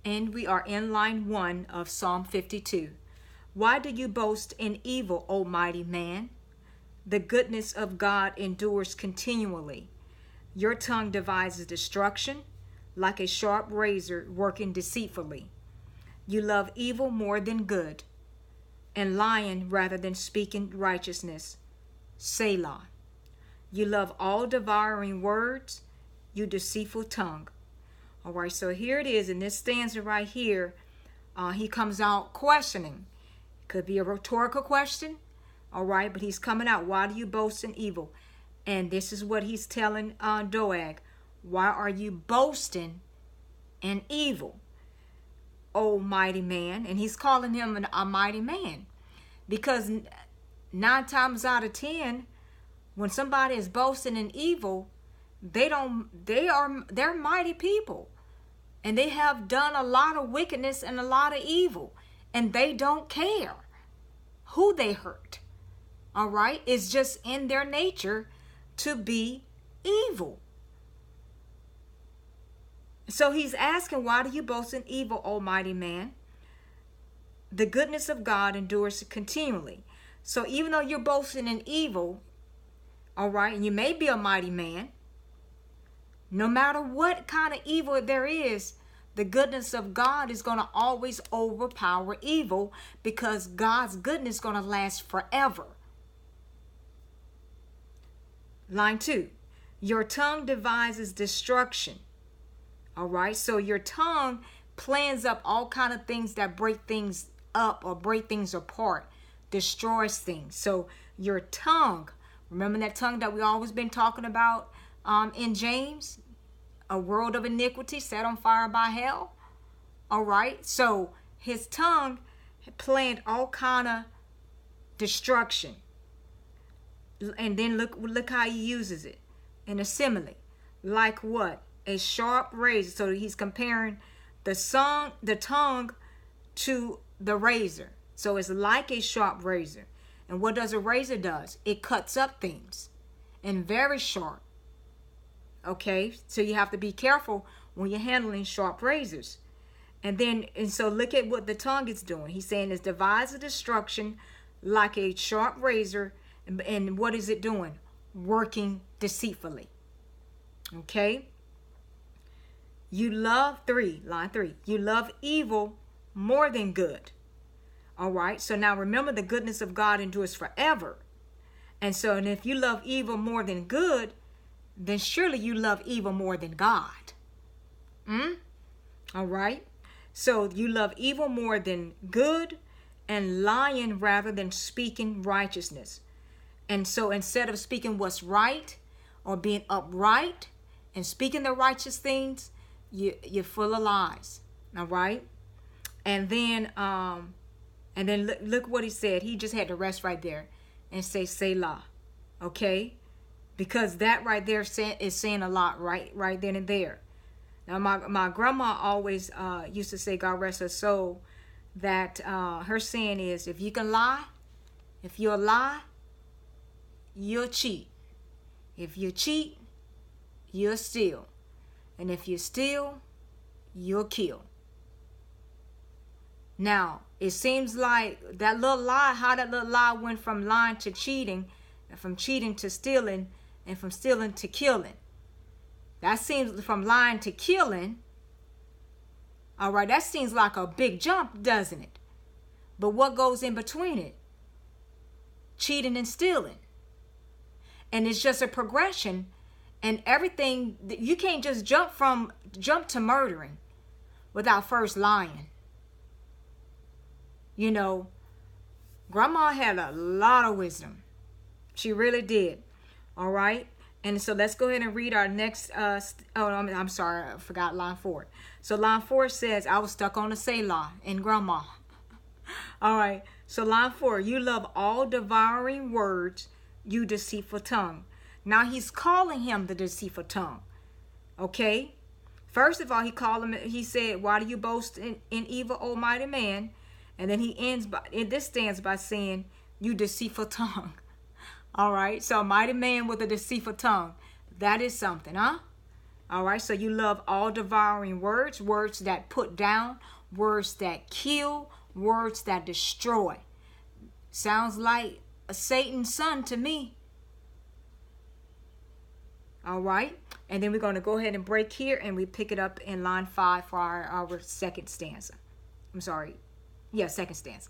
And we are in line 1 of Psalm 52. Why do you boast in evil, O mighty man? The goodness of God endures continually. Your tongue devises destruction, like a sharp razor working deceitfully. You love evil more than good, and lying rather than speaking righteousness. Selah. You love all devouring words, you deceitful tongue. All right, so here it is in this stanza right here. He comes out questioning. Could be a rhetorical question, all right, but he's coming out. Why do you boast in evil? And this is what he's telling Doeg. Why are you boasting in evil, O mighty man? And he's calling him a mighty man, because 9 times out of 10, when somebody is boasting in evil, they're mighty people. And they have done a lot of wickedness and a lot of evil. And they don't care who they hurt. All right? It's just in their nature to be evil. So he's asking, why do you boast in evil, almighty man? The goodness of God endures continually. So even though you're boasting in evil, all right, and you may be a mighty man, no matter what kind of evil there is, the goodness of God is going to always overpower evil, because God's goodness is going to last forever. Line 2, your tongue devises destruction. All right, so your tongue plans up all kind of things that break things up or break things apart, destroys things. So your tongue, remember that tongue that we always been talking about in James, a world of iniquity set on fire by hell. All right, so his tongue planned all kind of destruction. And then look how he uses it in a simile. Like what? A sharp razor. So he's comparing the tongue to the razor. So it's like a sharp razor. And what does a razor does? It cuts up things and very sharp. Okay, so you have to be careful when you're handling sharp razors. And so look at what the tongue is doing. He's saying it's devises destruction like a sharp razor. And what is it doing? Working deceitfully. Okay. You love line 3. You love evil more than good. All right. So now remember, the goodness of God endures forever. And if you love evil more than good, then surely you love evil more than God. All right. So you love evil more than good, and lying rather than speaking righteousness. And so instead of speaking what's right or being upright and speaking the righteous things, you're full of lies. All right. And then look what he said. He just had to rest right there and say Selah. Okay. Because that right there is saying a lot right then and there. Now, my grandma always used to say, God rest her soul, that her saying is, if you can lie, if you'll lie, you'll cheat. If you cheat, you'll steal. And if you steal, you'll kill. Now, it seems like that little lie went from lying to cheating, and from cheating to stealing, and from stealing to killing. That seems from lying to killing. All right, that seems like a big jump, doesn't it? But what goes in between it? Cheating and stealing. And it's just a progression, and everything. You can't just jump to murdering without first lying. You know, Grandma had a lot of wisdom. She really did. All right. And so let's go ahead and read our next. I'm sorry, I forgot line 4. So line 4 says, I was stuck on the Selah in Grandma. All right. So line 4, you love all devouring words, you deceitful tongue. Now he's calling him the deceitful tongue. Okay. First of all, he said, why do you boast in evil, almighty man? And then he ends by saying, you deceitful tongue. All right. So a mighty man with a deceitful tongue. That is something, huh? All right, so you love all devouring words, words that put down, words that kill, words that destroy. Sounds like a Satan's son to me. All right, and then we're going to go ahead and break here, and we pick it up in line 5 for our second stanza. I'm sorry. Yeah, second stanza.